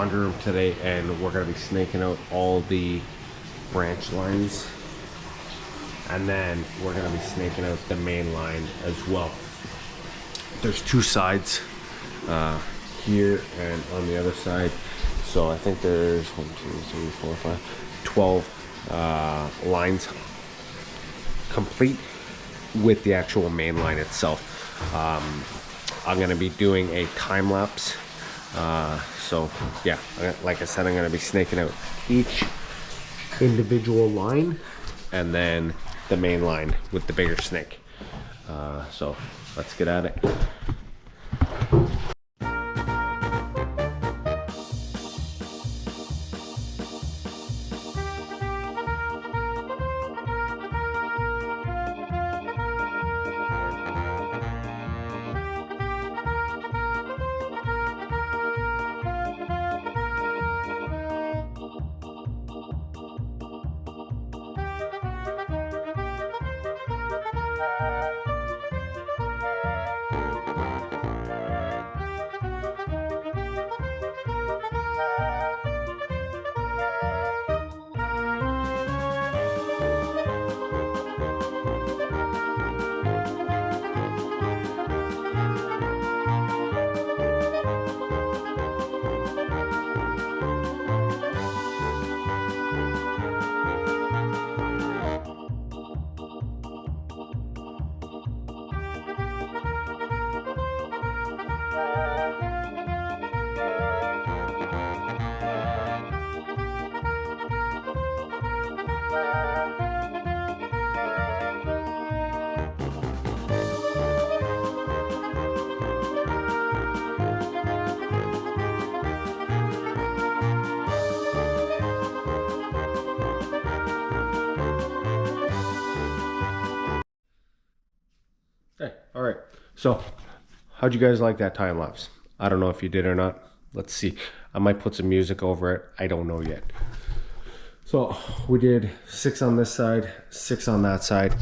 laundry room today, and we're gonna be snaking out all the branch lines, and then we're gonna be snaking out the main line as well. There's two sides here and on the other side, so I think there's 1, 2, 3, 4, 5, 12 lines complete with the actual main line itself. I'm gonna be doing a time lapse, so yeah, like I said, I'm gonna be snaking out each individual line and then the main line with the bigger snake. So let's get at it. Okay, all right. So, how'd you guys like that time lapse? I don't know if you did or not. Let's see. I might put some music over it. I don't know yet. So, we did 6 on this side, 6 on that side.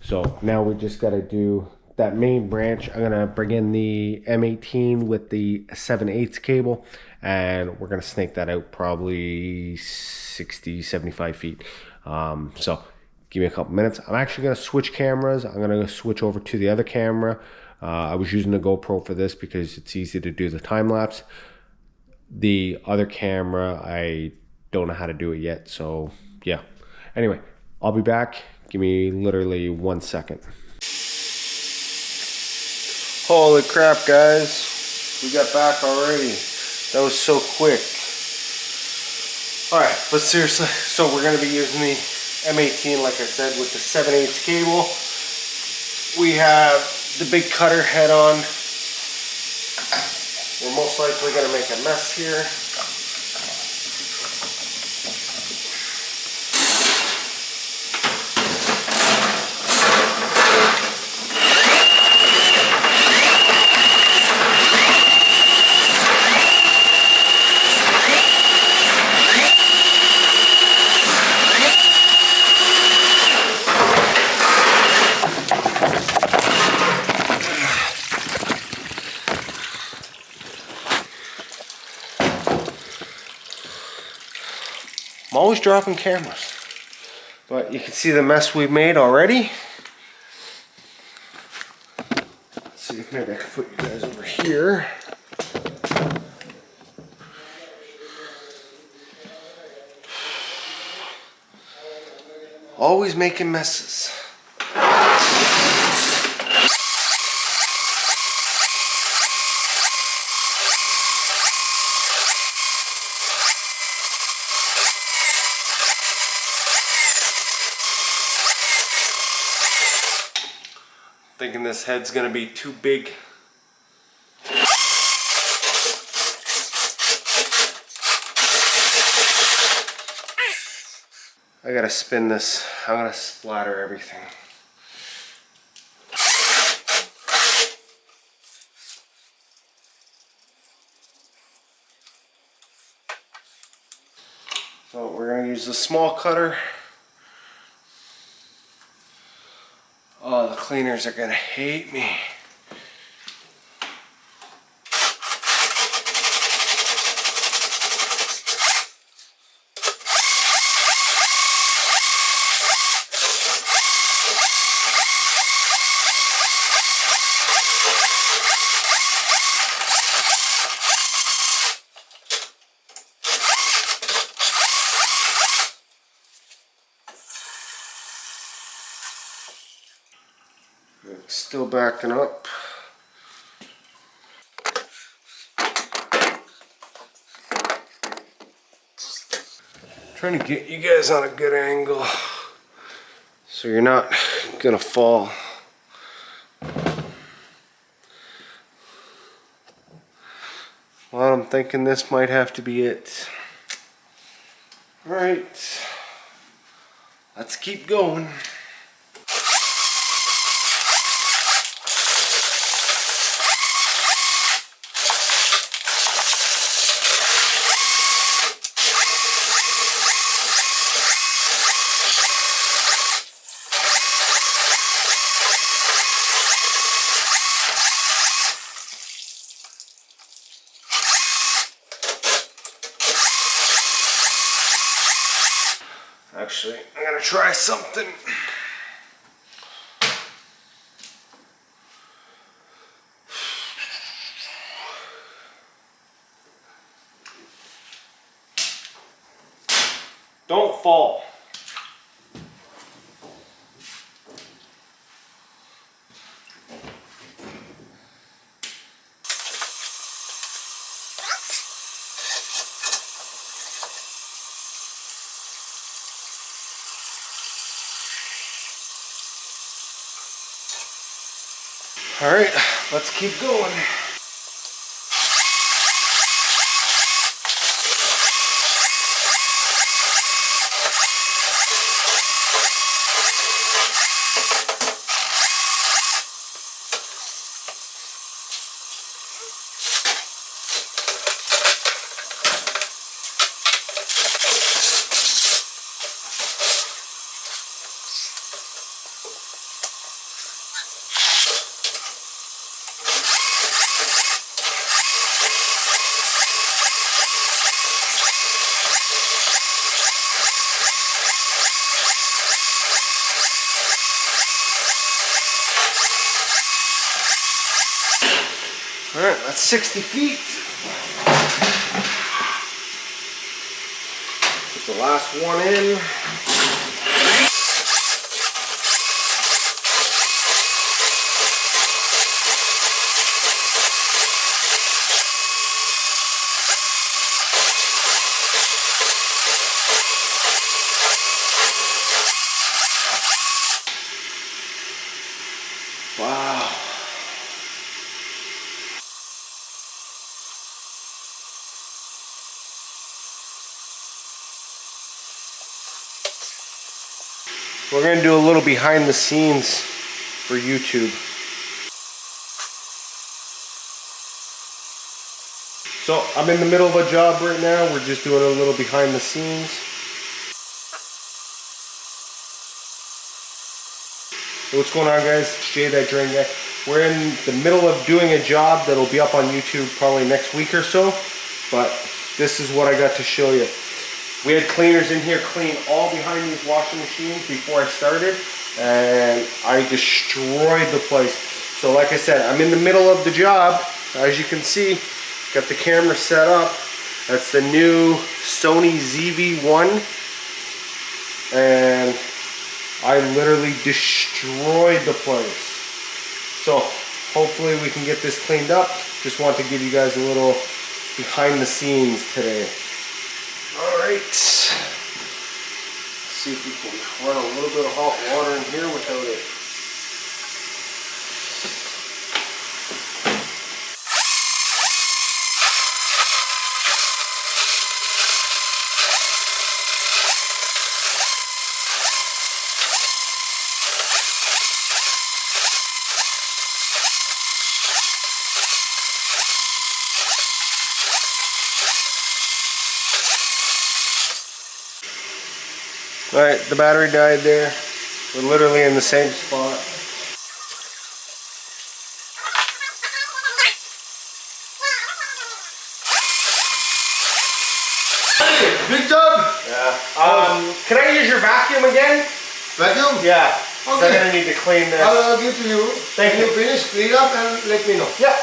So, now we just got to do that main branch. I'm going to bring in the M18 with the 7/8 cable, and we're going to snake that out probably 60, 75 feet. So, give me a couple minutes. I'm actually going to switch cameras. I'm going to switch over to the other camera. I was using the GoPro for this because it's easy to do the time lapse. The other camera, I don't know how to do it yet. So yeah. Anyway, I'll be back. Give me literally 1 second. Holy crap, guys. We got back already. That was so quick. All right, but seriously, so we're going to be using the M18, like I said, with the 7/8 cable. We have the big cutter head on. We're most likely going to make a mess here. I'm always dropping cameras, but you can see the mess we've made already. Let's see if maybe I can put you guys over here. Always making messes. Thinking this head's gonna be too big. I gotta spin this. I'm gonna splatter everything. So we're gonna use the small cutter. Oh, the cleaners are gonna hate me. Still backing up. Trying to get you guys on a good angle so you're not gonna fall. Well, I'm thinking this might have to be it. All right, let's keep going. Actually, I'm gonna try something. Don't fall. All right, let's keep going. All right, that's 60 feet. Put the last one in. Wow. We're going to do a little behind the scenes for YouTube. So I'm in the middle of a job right now. We're just doing a little behind the scenes. Hey, what's going on, guys? Jay, that drain guy. We're in the middle of doing a job that'll be up on YouTube probably next week or so. But this is what I got to show you. We had cleaners in here clean all behind these washing machines before I started, and I destroyed the place. So like I said, I'm in the middle of the job. As you can see, got the camera set up. That's the new Sony ZV-1, and I literally destroyed the place. So hopefully we can get this cleaned up. Just want to give you guys a little behind the scenes today. Alright, let's see if we can run a little bit of hot water in here without it. Alright, the battery died there. We're literally in the same spot. Big job! Yeah. Can I use your vacuum again? Vacuum? Yeah. Okay. I'm gonna need to clean this. I'll give to you. Thank you. When you finish, clean up and let me know. Yeah.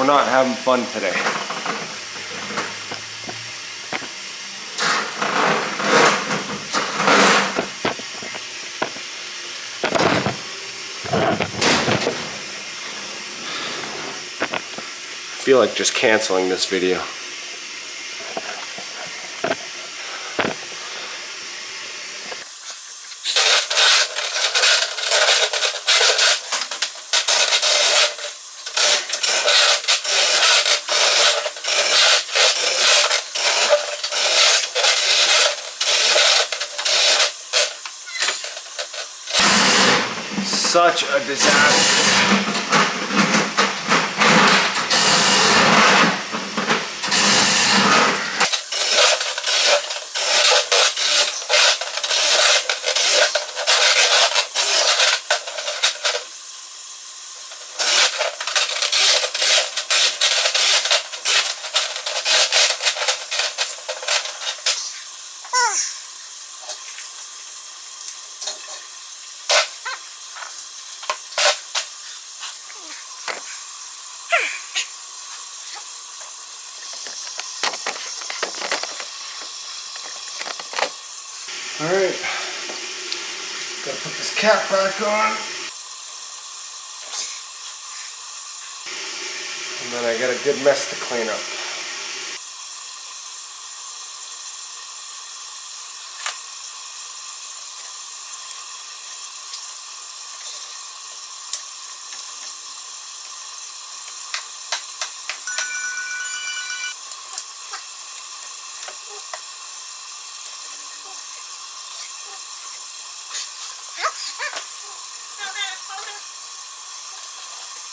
we're not having fun today. I feel like just canceling this video. Such a disaster. All right, gotta put this cap back on. And then I got a good mess to clean up.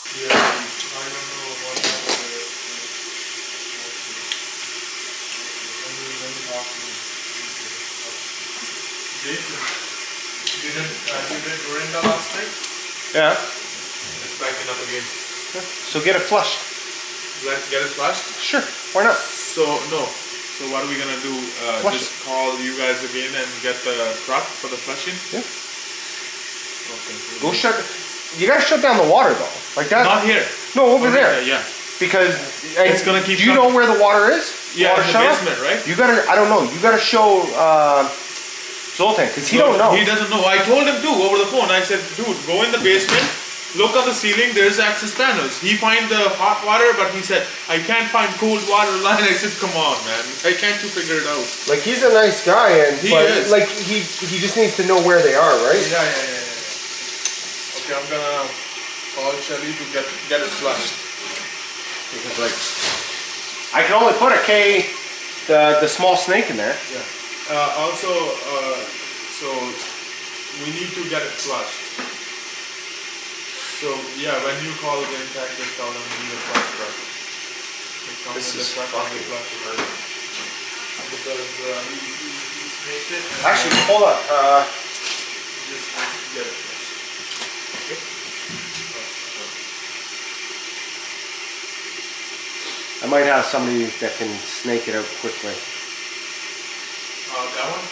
Yeah, I don't know what happened. Let me talk to you. Jason, you did Dorinda last night? Yeah. It's backing up again. So get it flushed. Get it flushed? Sure. Why not? So, no. So what are we gonna do? Flush Just call you guys again and get the truck for the flushing? Yeah. Okay. Go shut. You gotta shut down the water though. Like that. Not here. No, over there. Yeah. Because It's gonna keep Do you know where the water is? Yeah, Water in the shut off? basement, right? You gotta. I don't know. You gotta show Zoltan because he don't know. He doesn't know. I told him to over the phone. I said, dude, go in the basement, look on the ceiling, there's access panels. He find the hot water, but he said, I can't find cold water line. I said, come on, man. I can't you figure it out? Like he's a nice guy, and He but is. like he just needs to know where they are, right? Yeah. Okay, I'm gonna call Shelly to get it flushed. Because like I can only put a K, the small snake in there. Yeah. Also, so we need to get it flushed. So yeah, when you call the impact, just tell them we need a flush truck. It comes This with is the truck and the fucking- flush truck. Because he makes it. and Actually, hold on. just get it flushed. Okay. I might have somebody that can snake it out quickly. That one.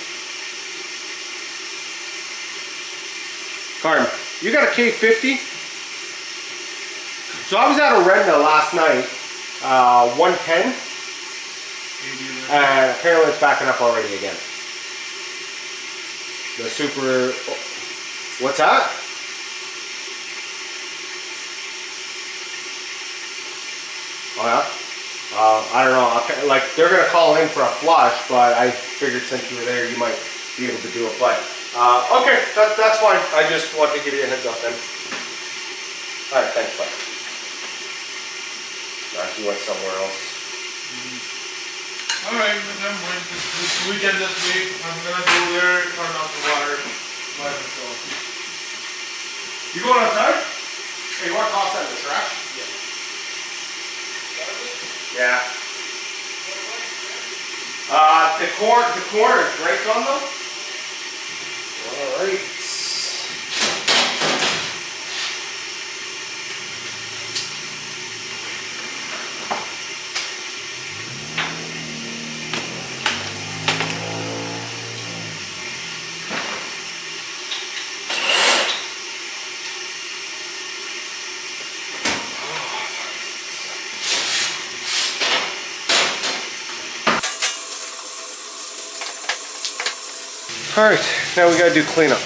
Carm, you got a K50? So I was at Orenda last night, 110, and apparently it's backing up already again. The super, what's that? Oh yeah? I don't know, like they're gonna call in for a flush, but I figured since you were there you might be able to do it, but okay, that's fine. I just wanted to give you a heads up then. Alright, thanks, bud. He went somewhere else. Alright, never mind. This weekend, this week, I'm gonna go there, turn off the water by myself. You going outside? Hey, you want to toss that in the trash? Yeah. The corner is right on them. Alright. All right, now we gotta do cleanup.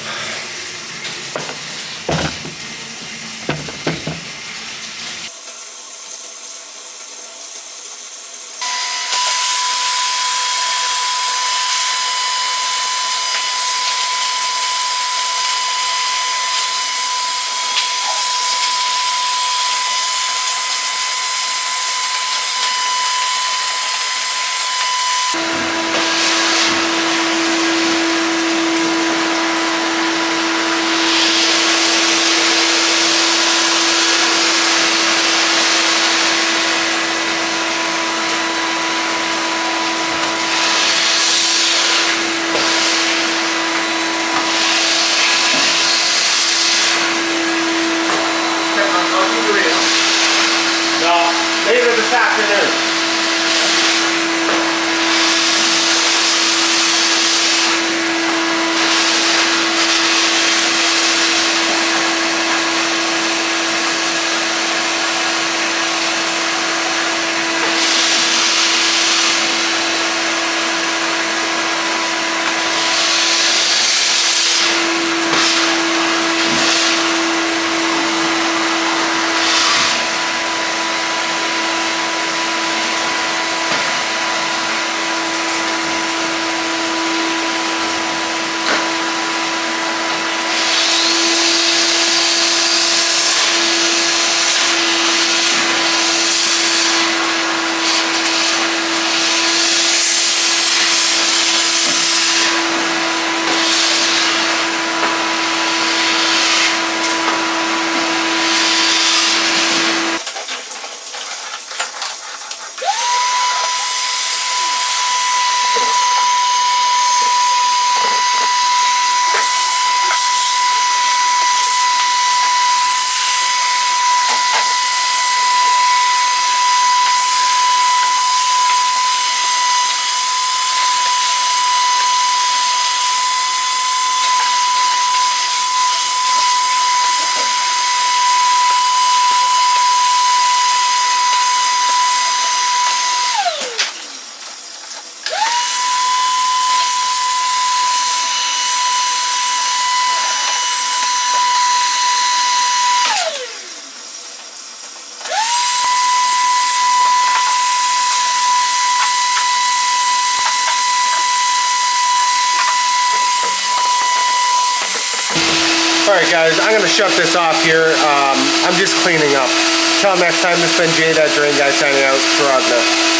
Later this afternoon. Alright guys, I'm going to shut this off here. I'm just cleaning up. Till next time, this has been Jade at Drain Guy signing out. Dragna.